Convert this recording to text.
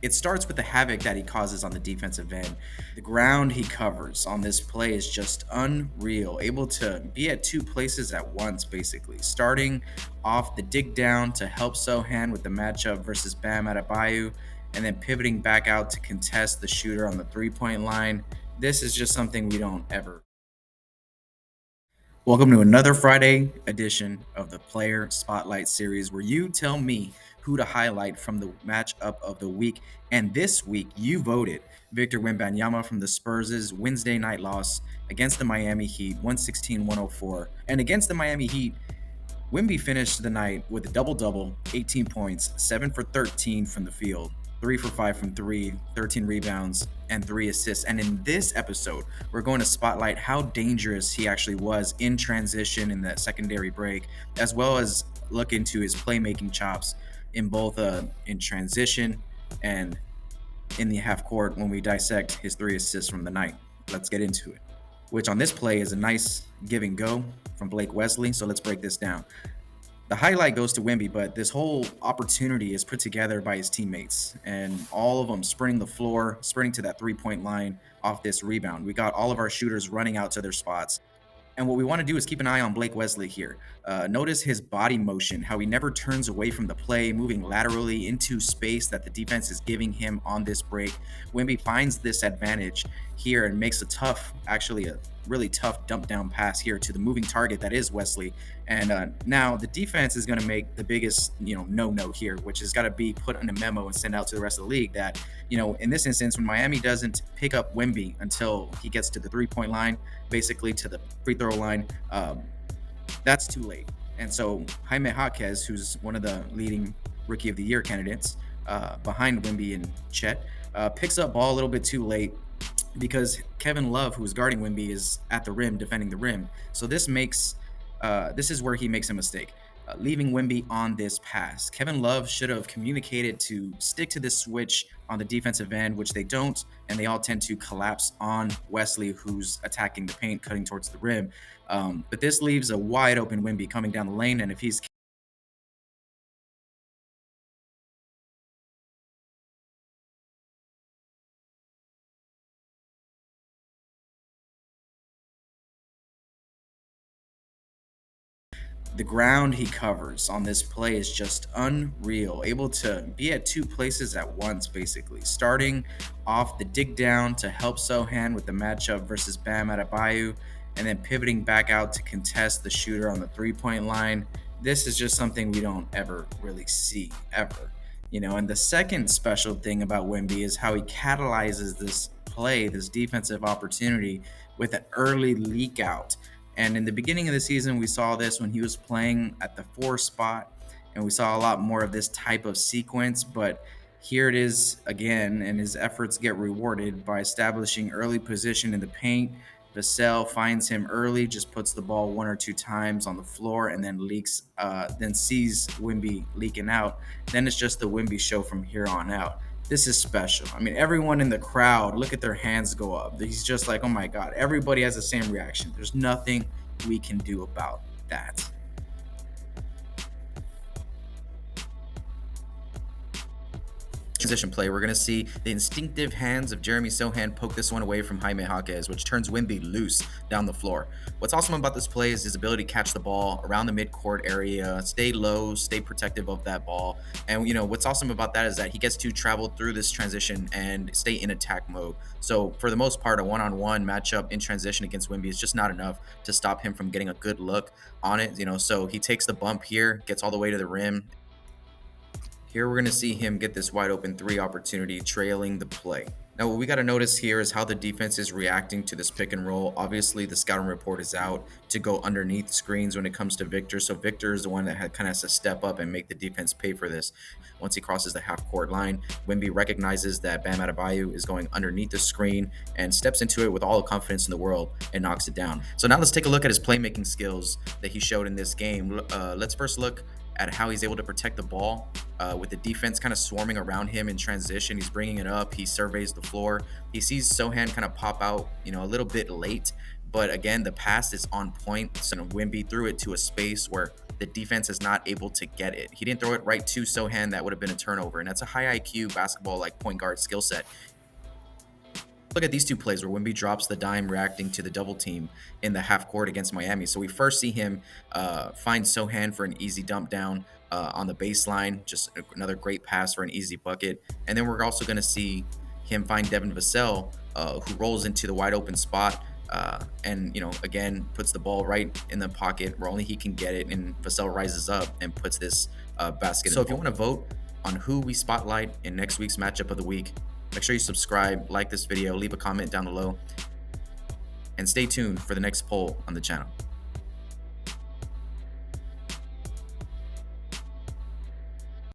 It starts with the havoc that he causes on the defensive end. The ground he covers on this play is just unreal, able to be at two places at once, basically. Starting off the dig down to help Sohan with the matchup versus Bam Adebayo, and then pivoting back out to contest the shooter on the three-point line. This is just something we don't ever. Welcome to another Friday edition of the Player Spotlight Series, where you tell me who to highlight from the matchup of the week. And this week, you voted Victor Wembanyama from the Spurs' Wednesday night loss against the Miami Heat, 116-104. And against the Miami Heat, Wemby finished the night with a double-double, 18 points, 7 for 13 from the field, 3 for 5 from 3, 13 rebounds, and 3 assists. And in this episode, we're going to spotlight how dangerous he actually was in transition in that secondary break, as well as look into his playmaking chops in both in transition and in the half court when we dissect his 3 assists from the night. Let's get into it. Which on this play is a nice give and go from Blake Wesley. So let's break this down. The highlight goes to Wemby, but this whole opportunity is put together by his teammates, and all of them sprinting the floor, sprinting to that three-point line off this rebound. We got all of our shooters running out to their spots. And what we want to do is keep an eye on Blake Wesley here. Notice his body motion, how he never turns away from the play, moving laterally into space that the defense is giving him on this break. Wemby finds this advantage here and makes actually a really tough dump down pass here to the moving target that is Wesley. And now the defense is going to make the biggest, no here, which has got to be put in a memo and send out to the rest of the league that, in this instance, when Miami doesn't pick up Wemby until he gets to the three-point line, basically to the free throw line, that's too late. And so Jaime Jaquez, who's one of the leading Rookie of the Year candidates behind Wemby and Chet, picks up ball a little bit too late because Kevin Love, who's guarding Wemby, is at the rim defending the rim. So this is where he makes a mistake. Leaving Wemby on this pass. Kevin Love should have communicated to stick to this switch on the defensive end, which they don't, and they all tend to collapse on Wesley, who's attacking the paint, cutting towards the rim. But this leaves a wide open Wemby coming down the lane, and if he's the ground he covers on this play is just unreal, able to be at two places at once, basically. Starting off the dig down to help Sohan with the matchup versus Bam Adebayo, and then pivoting back out to contest the shooter on the three-point line. This is just something we don't ever really see, ever. And the second special thing about Wemby is how he catalyzes this play, this defensive opportunity, with an early leak out. And in the beginning of the season, we saw this when he was playing at the 4 spot, and we saw a lot more of this type of sequence. But here it is again, and his efforts get rewarded by establishing early position in the paint. Vassell finds him early, just puts the ball one or two times on the floor, and then then sees Wemby leaking out. Then it's just the Wemby show from here on out. This is special. I mean, everyone in the crowd, look at their hands go up. He's just like, oh my God, everybody has the same reaction. There's nothing we can do about that. Transition play, we're going to see the instinctive hands of Jeremy Sohan poke this one away from Jaime Jaquez, which turns Wemby loose down the floor. What's awesome about this play is his ability to catch the ball around the midcourt area, stay low, stay protective of that ball. And, what's awesome about that is that he gets to travel through this transition and stay in attack mode. So for the most part, a one-on-one matchup in transition against Wemby is just not enough to stop him from getting a good look on it. So he takes the bump here, gets all the way to the rim. Here we're going to see him get this wide open 3 opportunity, trailing the play. Now, what we got to notice here is how the defense is reacting to this pick and roll. Obviously, the scouting report is out to go underneath screens when it comes to Victor. So Victor is the one that kind of has to step up and make the defense pay for this. Once he crosses the half-court line, Wemby recognizes that Bam Adebayo is going underneath the screen and steps into it with all the confidence in the world and knocks it down. So now let's take a look at his playmaking skills that he showed in this game. Let's first look at how he's able to protect the ball with the defense kind of swarming around him in transition. He's bringing it up. He surveys the floor. He sees Sohan kind of pop out, a little bit late, But again, the pass is on point. So Wemby threw it to a space where the defense is not able to get it. He didn't throw it right to Sohan. That would have been a turnover. And that's a high IQ basketball, like point guard skill set. Look at these two plays where Wemby drops the dime reacting to the double team in the half court against Miami. So we first see him find Sohan for an easy dump down on the baseline, just another great pass for an easy bucket. And then we're also going to see him find Devin Vassell, who rolls into the wide open spot and, again, puts the ball right in the pocket where only he can get it. And Vassell rises up and puts this basket. So if you want to vote on who we spotlight in next week's matchup of the week, make sure you subscribe, like this video, leave a comment down below, and stay tuned for the next poll on the channel.